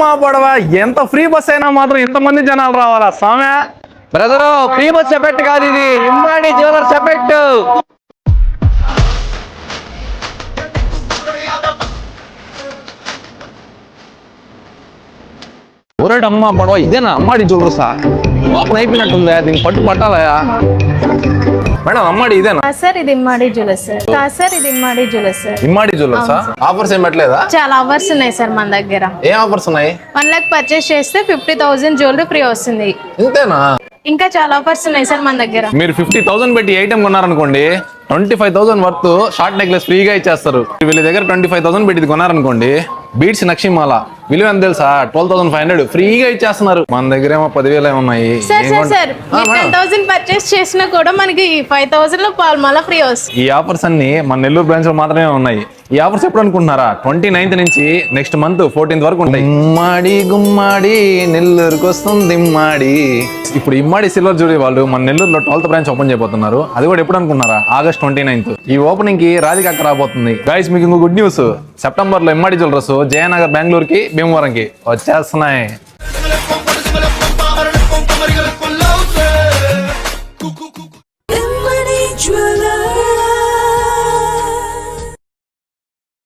మా పడవ ఎంత ఫ్రీ బస్ అయినా మాత్రం ఇంతమంది జనాలు రావాలా స్వామి? బ్రదరు ఫ్రీ బస్ ఎఫెక్ట్ కాదు, ఇది ఇమ్మాడి జ్యువెలర్స్ ఎఫెక్ట్. ఊరేడమ్మా పడవ ఇదేనా అమ్మాడి జ్యువెలర్సా? ఓపెన్ అయిపోయినట్టుందా, దీనికి పట్టు పట్టాలయా? మేడం అమ్మాడి ఇదేనా? సార్ ఇది ఇమ్మాడి జ్యువెలర్స్ సార్. సార్ ఇది ఇమ్మాడి జ్యువెలర్స్ సార్. ఇమ్మాడి జ్యువెలర్సా? ఆఫర్స్ ఏం పెట్టలేదా? చాలా ఆఫర్స్ ఉన్నాయి సార్ మన దగ్గర. ఏం ఆఫర్స్ ఉన్నాయి? 1 లక్ష పర్చేస్ చేస్తే 50,000 జ్యువెలరీ ఫ్రీ వస్తుంది. ఇంతేనా? ఇంకా చాలా ఆఫర్స్ ఉన్నాయి సార్ మన దగ్గర. మీరు 50,000 పెట్టి ఐటమ్ కొన్నారనుకోండి, 25,000 వర్త్ షార్ట్ నెక్లెస్ ఫ్రీగా ఇచ్చేస్తారు. వీళ్ళ దగ్గర 25,000 పెట్టి కొన్నారనుకోండి, బీట్స్ నక్షిమాల విలువ ఎంత తెలుసా? 12,500 ఫ్రీగా ఇచ్చేస్తున్నారు. మన దగ్గర ఏమో 10,000 ఉన్నాయి. సార్ సార్ సార్ 10,000 పర్చేస్ చేసినా కూడా మనకి 5,000 లో మళ్ళీ ఫ్రీ వస్తుంది. ఈ ఆఫర్స్ అన్ని మన నెల్లూరు బ్రాంచ్ లో మాత్రమే ఉన్నాయి. ఈ ఆఫర్స్ ఎప్పుడు అనుకుంటున్నారా? 29th నుంచి నెక్స్ట్ మంత్ 14th వరకు ఉంటాయి. ఇమ్మాడి గుమ్మాడి నెల్లూరుకి వస్తుంది ఇమ్మాడి. ఇప్పుడు ఇమ్మాడి సిల్వర్ జ్యువెలరీ వాళ్ళు మన నెల్లూరులో 12th బ్రాంచ్ ఓపెన్ చేయబోతున్నారు. అది కూడా ఎప్పుడు అనుకున్నారా? August 29th. ఈ ఓపెనింగ్ కి రాధిక అక్క రాబోతుంది. గైస్ మీకు ఇంకో గుడ్ న్యూస్, సెప్టెంబర్ లో ఇమ్మాడి జ్యువెలర్స్ జయనగర్, బెంగళూరుకి, భీమవరంకి వచ్చేస్తున్నాయి.